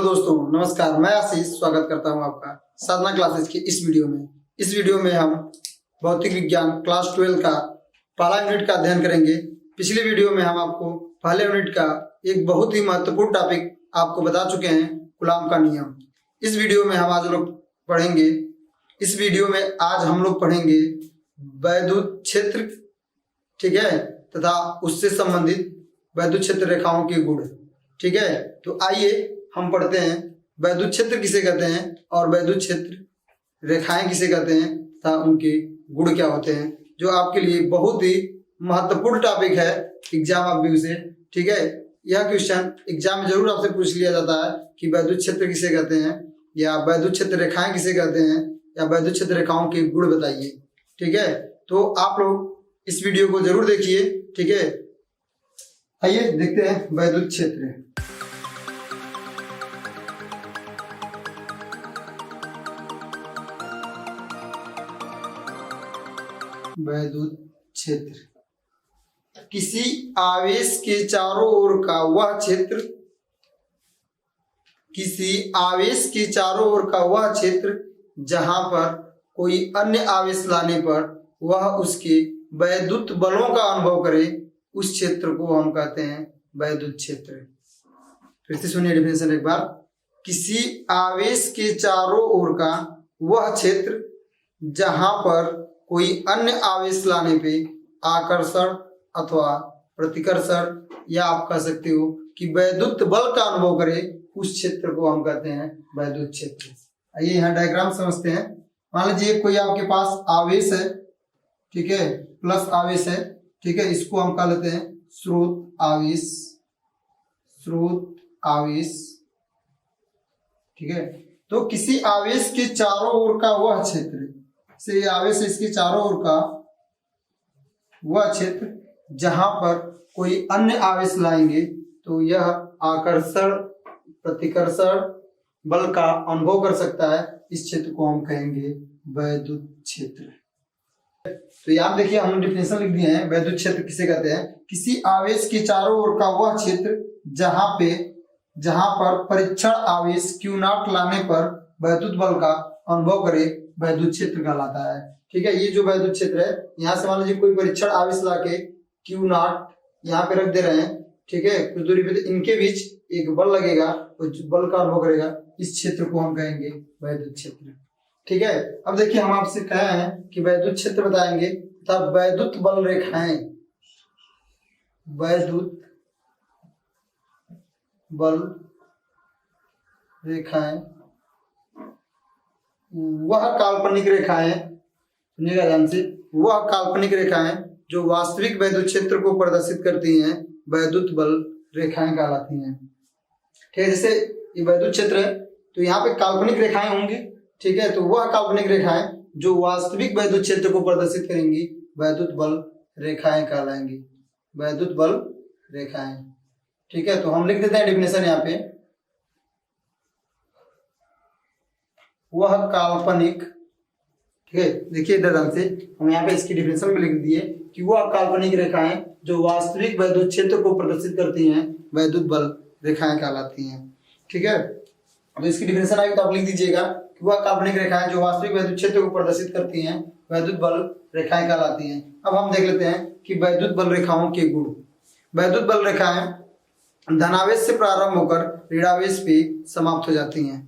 Hello दोस्तों, नमस्कार। मैं आशीष स्वागत करता हूं आपका साधना क्लासेस की इस वीडियो में। इस वीडियो में हम भौतिक विज्ञान क्लास 12 का पहला यूनिट का अध्ययन करेंगे। पिछले वीडियो में हम आपको पहले यूनिट का एक बहुत ही महत्वपूर्ण टॉपिक आपको बता चुके हैं, कूलाम का नियम। इस वीडियो में हम आज लोग पढ़ेंगे इस वीडियो में आज हम लोग पढ़ेंगे वैद्युत क्षेत्र, ठीक है, तथा उससे संबंधित वैद्युत क्षेत्र रेखाओं के गुण, ठीक है। तो आइए हम पढ़ते हैं वैद्युत क्षेत्र किसे कहते हैं और वैद्युत क्षेत्र रेखाएं किसे कहते हैं तथा उनके गुण क्या होते हैं, जो आपके लिए बहुत ही महत्वपूर्ण टॉपिक है एग्जाम ऑफ व्यू से, ठीक है। यह क्वेश्चन एग्जाम में जरूर आपसे पूछ लिया जाता है कि वैद्युत क्षेत्र किसे कहते हैं या वैद्युत क्षेत्र रेखाएं किसे कहते हैं या वैद्युत क्षेत्र रेखाओं के गुण बताइए, ठीक है। तो आप लोग इस वीडियो को जरूर देखिए, ठीक है। आइए देखते हैं वैद्युत क्षेत्र। वैद्युत क्षेत्र किसी आवेश के चारों ओर का वह क्षेत्र, किसी आवेश के चारों ओर का वह क्षेत्र जहां पर कोई अन्य आवेश लाने पर वह उसके वैद्युत बलों का अनुभव करे, उस क्षेत्र को हम कहते हैं वैद्युत क्षेत्र। फिर से सुनिए डेफिनेशन एक बार। किसी आवेश के चारों ओर का वह क्षेत्र जहां पर कोई अन्य आवेश लाने पे आकर्षण अथवा प्रतिकर्षण या आप कह सकते हो कि वैद्युत बल का अनुभव करे, उस क्षेत्र को हम कहते हैं वैद्युत क्षेत्र। आइए यहाँ डायग्राम समझते हैं। मान लीजिए कोई आपके पास आवेश है, ठीक है, प्लस आवेश है, ठीक है। इसको हम कह लेते हैं स्रोत आवेश, स्रोत आवेश, ठीक है। तो किसी आवेश के चारों ओर का वह क्षेत्र से आवेश, इसके चारों ओर का वह क्षेत्र जहां पर कोई अन्य आवेश लाएंगे तो यह आकर्षण प्रतिकर्षण बल का अनुभव कर सकता है, इस क्षेत्र को हम कहेंगे वैद्युत क्षेत्र। तो यहाँ देखिए हमने डिफिनेशन लिख दिए हैं। वैद्युत क्षेत्र किसे कहते हैं? किसी आवेश के चारों ओर का वह क्षेत्र जहां पर परीक्षण आवेश Q0 लाने पर वैद्युत बल का अनुभव करे, वैद्युत क्षेत्र कहलाता है, ठीक है। ये जो वैद्युत क्षेत्र है, यहाँ से मान लीजिए कोई परीक्षण आवेश लाके Q0 यहाँ पे रख दे रहे हैं, ठीक है, कुछ दूरी पे, तो इनके बीच एक बल लगेगा, उस बल का अनुभव करेगा, इस क्षेत्र को हम कहेंगे वैद्युत क्षेत्र, ठीक है। अब देखिए हम आपसे कहे हैं कि वैद्युत क्षेत्र बताएंगे तथा वैद्युत बल रेखाएं, वैद्युत बल रेखाएं वह काल्पनिक रेखाएं, सुनिएगा ध्यान से, वह काल्पनिक रेखाएं जो वास्तविक वैद्युत क्षेत्र को प्रदर्शित करती हैं, वैद्युत बल रेखाएं कहलाती हैं, ठीक है। जैसे ये वैद्युत क्षेत्र है तो यहाँ पे काल्पनिक रेखाएं होंगी, ठीक है। तो वह काल्पनिक रेखाएं जो वास्तविक वैद्युत क्षेत्र को प्रदर्शित करेंगी, वैद्युत बल रेखाएं कहलाएंगी, वैद्युत बल रेखाएं, ठीक है। तो हम लिख देते हैं डेफिनेशन यहाँ पे, वह काल्पनिक, ठीक है। देखिए ध्यान से हम यहाँ पे इसकी डेफिनेशन में लिख दिए कि वह काल्पनिक रेखाएं जो वास्तविक वैद्युत क्षेत्र को प्रदर्शित करती हैं, वैद्युत बल रेखाएं कहलाती हैं, ठीक है। तो इसकी डेफिनेशन आई तो आप लिख दीजिएगा कि वह काल्पनिक रेखाएं जो वास्तविक वैद्युत क्षेत्र को प्रदर्शित करती हैं, वैद्युत बल रेखाएं कहलाती हैं। अब हम देख लेते हैं कि वैद्युत बल रेखाओं के गुण। वैद्युत बल रेखाएं धनावेश से प्रारंभ होकर ऋणावेश पे समाप्त हो जाती हैं।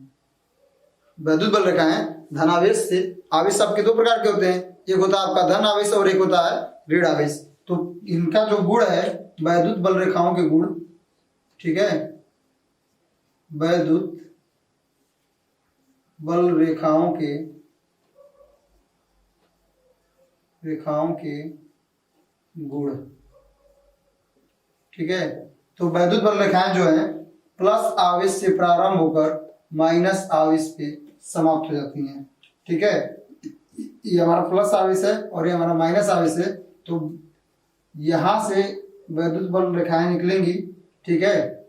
वैद्युत बल रेखाएं धनावेश से, आवेश आपके दो प्रकार के होते हैं, एक होता है आपका धन आवेश और एक होता है ऋण आवेश। तो इनका जो गुण है वैद्युत बल रेखाओं के गुण, ठीक है, वैद्युत बल रेखाओं के गुण, ठीक है। तो वैद्युत बल रेखाएं जो है प्लस आवेश से प्रारंभ होकर माइनस आवेश पे समाप्त हो जाती हैं, ठीक है। ये हमारा प्लस आवेश है और ये हमारा माइनस आवेश है, तो यहां से वैद्युत बल रेखाएं निकलेंगी, ठीक है,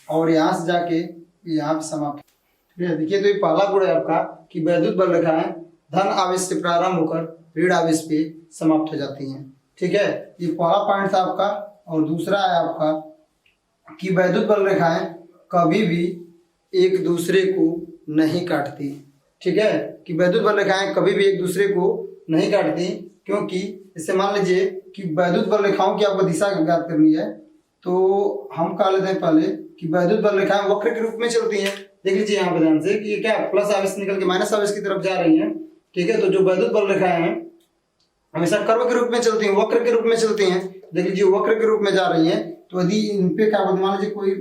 और यहां से जाके यहाँ पे समाप्त, ठीक है। देखिए तो ये पहला गुण है आपका कि वैद्युत बल रेखाएं धन आवेश से प्रारंभ होकर ऋण आवेश पे समाप्त हो जाती हैं, ठीक है। ये पहला पॉइंट था आपका। और दूसरा है आपका कि वैद्युत बल रेखाएं कभी भी एक दूसरे को नहीं काटती। ठीक है, कि वैद्युत बल रेखाएं कभी भी एक दूसरे को नहीं काटती, क्योंकि जैसे मान लीजिए कि वैद्युत बल रेखाओं की आपको दिशा ज्ञात करनी है, तो हम कह लेते हैं पहले कि वैद्युत बल रेखाएं वक्र के रूप में चलती हैं। देख लीजिए यहाँ पे ध्यान से कि ये क्या प्लस आवेश निकल के माइनस आवेश की तरफ जा रही है। ठीक है, तो जो वैद्युत बल रेखाएं हैं हमेशा कर्व के रूप में चलती हैं, वक्र के रूप में चलती हैं। देख लीजिए वक्र के रूप में जा रही है, तो यदि इन पे क्या मान लीजिए कोई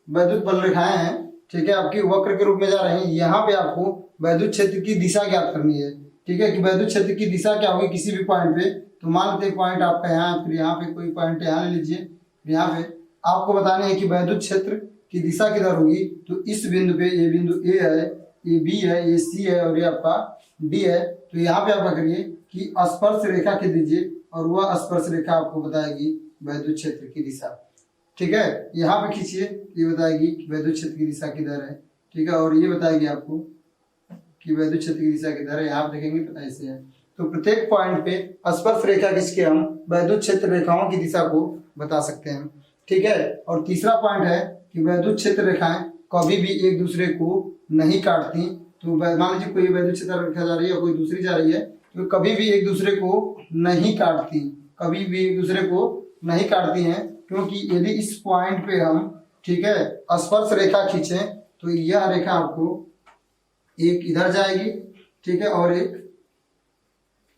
वैद्युत बल रेखाएं हैं, ठीक है, आपकी वक्र के रूप में जा रही है, यहाँ पे आपको वैद्युत क्षेत्र की दिशा ज्ञात करनी है। ठीक है, कि वैद्युत क्षेत्र की दिशा क्या होगी किसी भी पॉइंट पे, तो मान लेते हैं पॉइंट आपका यहाँ, फिर यहाँ पे कोई पॉइंट यहाँ ले लीजिए, यहाँ पे आपको बताना है कि वैद्युत क्षेत्र की दिशा किधर होगी। तो इस बिंदु पे, ये बिंदु ए है, ये बी है, ये सी है और ये आपका डी है। तो यहाँ पे आप क्या करिए कि स्पर्श रेखा खींच दीजिए और वह स्पर्श रेखा आपको बताएगी वैद्युत क्षेत्र की दिशा। ठीक है, यहाँ पे खींचिए, ये बताएगी कि वैद्युत क्षेत्र की दिशा किधर है। ठीक है, और ये बताएगी आपको कि वैद्युत क्षेत्र की दिशा किधर है। यहाँ देखेंगे तो ऐसे है। तो प्रत्येक पॉइंट पे स्पर्श रेखा खींच के हम वैद्युत क्षेत्र रेखाओं की दिशा को बता सकते हैं। ठीक है, और तीसरा पॉइंट है कि वैद्युत क्षेत्र रेखाएं कभी भी एक दूसरे को नहीं काटती। तो मान लीजिए कोई वैद्युत क्षेत्र रेखा जा रही है, कोई दूसरी जा रही है, तो कभी भी एक दूसरे को नहीं काटती, कभी भी एक दूसरे को नहीं काटती हैं, क्योंकि यदि इस पॉइंट पे हम, ठीक है, स्पर्श रेखा खींचें तो यह रेखा आपको एक इधर जाएगी, ठीक है, और एक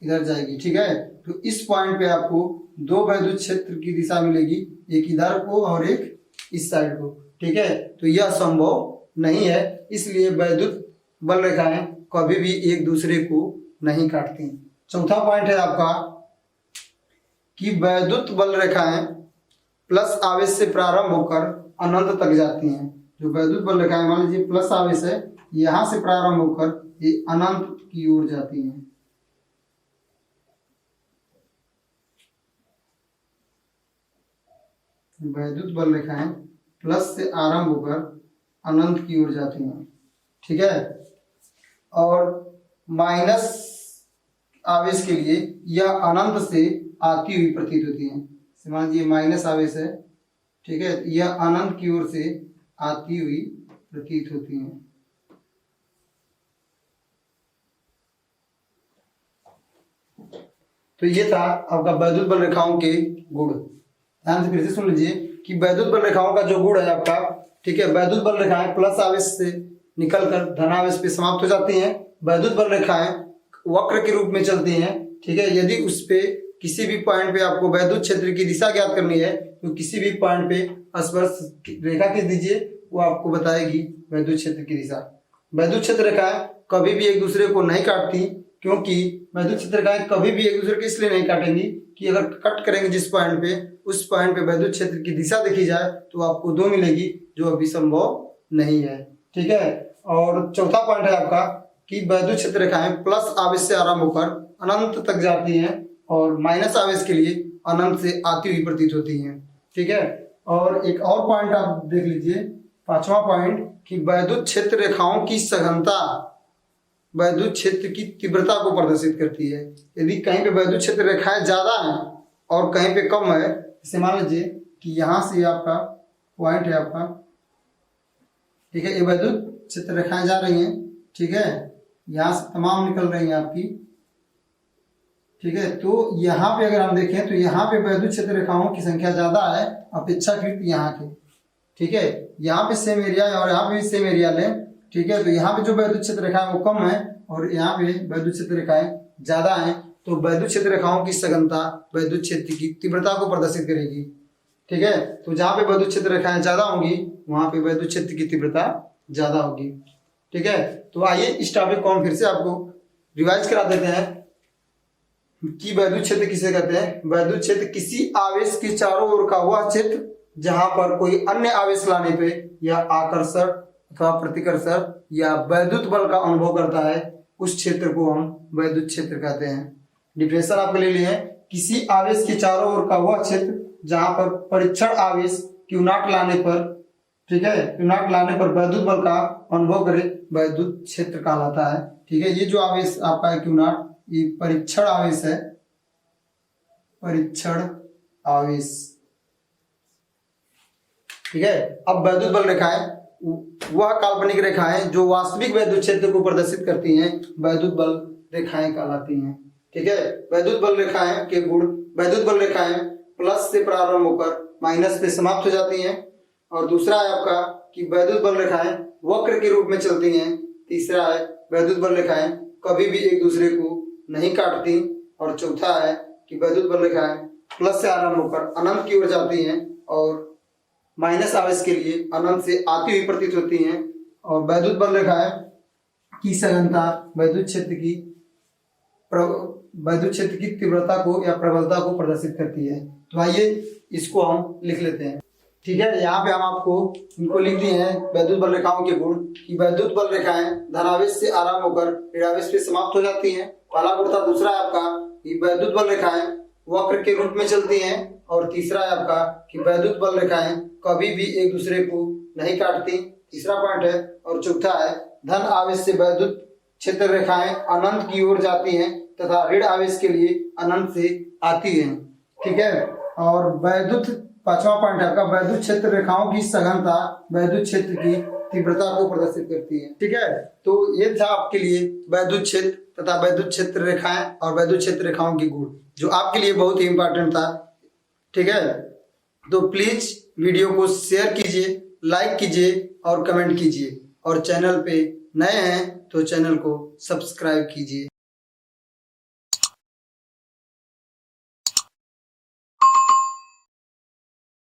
इधर जाएगी। ठीक है, तो इस पॉइंट पे आपको दो वैद्युत क्षेत्र की दिशा मिलेगी, एक इधर को और एक इस साइड को। ठीक है, तो यह संभव नहीं है, इसलिए वैद्युत बल रेखाएं कभी भी एक दूसरे को नहीं काटती। चौथा पॉइंट है आपका कि वैद्युत बल रेखाएं प्लस आवेश से प्रारंभ होकर अनंत तक जाती हैं। जो वैद्युत बल रेखाएं मान लीजिए प्लस आवेश है, यहां से प्रारंभ होकर ये अनंत की ओर जाती हैं। वैद्युत बल रेखाएं प्लस से आरंभ होकर अनंत की ओर जाती हैं। ठीक है, और माइनस आवेश के लिए यह अनंत से आती हुई प्रतीत होती है। मान लीजिए माइनस आवेश है, ठीक है, यह अनंत की ओर से आती हुई प्रतीत होती है। तो ये था आपका वैद्युत बल रेखाओं के गुण। ध्यान से फिर से सुन लीजिए कि वैद्युत बल रेखाओं का जो गुण है आपका, ठीक है, वैद्युत बल रेखाएं प्लस आवेश से निकलकर धनावेश पे समाप्त हो जाती हैं। वैद्युत बल रेखाएं वक्र के रूप में चलती हैं। ठीक है, यदि उस पे किसी भी पॉइंट पे आपको वैद्युत क्षेत्र की दिशा ज्ञात करनी है, तो किसी भी पॉइंट पे स्पर्श रेखा खींच दीजिए, वो आपको बताएगी वैद्युत क्षेत्र की दिशा। वैद्युत क्षेत्र रेखाएं कभी भी एक दूसरे को नहीं काटती, क्योंकि वैद्युत क्षेत्र रेखाएं कभी भी एक दूसरे को इसलिए नहीं काटेंगी कि अगर कट करेंगे जिस पॉइंट पे, उस पॉइंट पे वैद्युत क्षेत्र की दिशा देखी जाए तो आपको दो मिलेगी, जो अभी संभव नहीं है। ठीक है, और चौथा पॉइंट है आपका कि वैद्युत क्षेत्र रेखाएं प्लस आवेश से आरंभ होकर अनंत तक जाती हैं और माइनस आवेश के लिए अनंत से आती हुई प्रतीत होती हैं। ठीक है, और एक और पॉइंट आप देख लीजिए, पांचवा पॉइंट, कि वैद्युत क्षेत्र रेखाओं की सघनता वैद्युत क्षेत्र की तीव्रता को प्रदर्शित करती है। यदि कहीं पे वैद्युत क्षेत्र रेखाएं ज्यादा हैं और कहीं पे कम है, जैसे मान लीजिए कि यहाँ से आपका पॉइंट है आपका, ठीक है, ये वैद्युत क्षेत्र रेखाएं जा रही हैं, ठीक है, यहाँ से तमाम निकल रही हैं आपकी। ठीक है, तो यहाँ पे अगर हम देखें तो यहाँ पे वैद्युत क्षेत्र रेखाओं की संख्या ज्यादा है अपेक्षाकृत यहाँ के। ठीक है, यहाँ पे सेम एरिया है और यहाँ पे भी सेम एरिया लें। ठीक है, तो यहाँ पे जो वैद्युत क्षेत्र रेखा है वो कम है और यहाँ पे वैद्युत क्षेत्र रेखाएं ज्यादा हैं, तो वैद्युत क्षेत्र रेखाओं की सघनता वैद्युत क्षेत्र की तीव्रता को प्रदर्शित करेगी। ठीक है, तो जहाँ पे वैद्युत क्षेत्र रेखाएं ज्यादा होंगी वहां पे वैद्युत क्षेत्र की तीव्रता ज्यादा होगी। ठीक है, तो आइए इस टॉपिक को हम फिर से आपको रिवाइज करा देते हैं कि वैद्युत क्षेत्र किसे कहते हैं। वैद्युत क्षेत्र किसी आवेश के चारों ओर का वह क्षेत्र जहां पर कोई अन्य आवेश लाने पे या आकर्षण अथवा प्रतिकर्षण या वैद्युत बल का अनुभव करता है, उस क्षेत्र को हम वैद्युत क्षेत्र कहते हैं। डिफिनेशन आपके लिए है, किसी आवेश के चारों ओर का वह क्षेत्र जहां पर परीक्षण आवेश Q नॉट लाने पर, ठीक है, Q नॉट लाने पर वैद्युत बल का अनुभव करे, वैद्युत क्षेत्र कहलाता है। ठीक है, ये जो आवेश आपका है Q नॉट, ये परीक्षण आवेश है, परीक्षण आवेश। ठीक है, अब वैद्युत बल रेखाएं वह काल्पनिक रेखाएं जो वास्तविक वैद्युत क्षेत्र को प्रदर्शित करती हैं वैद्युत बल रेखाएं कहलाती हैं। ठीक है, वैद्युत बल रेखाएं के गुण, वैद्युत बल रेखाएं प्लस से प्रारंभ होकर माइनस पे समाप्त हो जाती हैं। और दूसरा है आपका कि वैद्युत बल रेखाएं वक्र के रूप में चलती हैं। तीसरा है वैद्युत बल रेखाएं कभी भी एक दूसरे को नहीं काटती। और चौथा है कि वैद्युत बल रेखाएं प्लस से आरंभ होकर अनंत की ओर जाती हैं और माइनस आवेश के लिए अनंत से आती हुई प्रतीत होती हैं। और वैद्युत बल रेखाएं की सघनता वैद्युत क्षेत्र की तीव्रता को या प्रबलता को प्रदर्शित करती है। तो आइए इसको हम लिख लेते हैं। ठीक है, यहाँ पे हम आपको इनको लिख दिए हैं वैद्युत बल रेखाओं के गुण कि वैद्युत बल रेखाएं धनावेश से आरंभ होकर ऋणावेश पे समाप्त हो जाती हैं, पहला गुण था। दूसरा है आपका कि वैद्युत बल रेखाएं वक्र के रूप में चलती हैं। और तीसरा है आपका कि वैद्युत बल रेखाएं कभी भी एक दूसरे को नहीं काटती, तीसरा पॉइंट है। और चौथा है धन आवेश से वैद्युत क्षेत्र रेखाएं अनंत की ओर जाती हैं तथा ऋण आवेश के लिए अनंत से आती हैं। ठीक है, और पांचवा पॉइंट है आपका वैद्युत क्षेत्र रेखाओं की सघनता वैद्युत क्षेत्र की तीव्रता को प्रदर्शित करती है। ठीक है, तो ये था आपके लिए वैद्युत क्षेत्र तथा वैद्युत क्षेत्र रेखाएं और वैद्युत क्षेत्र रेखाओं के गुण, जो आपके लिए बहुत ही इंपॉर्टेंट था। ठीक है, तो प्लीज वीडियो को शेयर कीजिए, लाइक कीजिए और कमेंट कीजिए। और चैनल पे नए हैं तो चैनल को सब्सक्राइब कीजिए।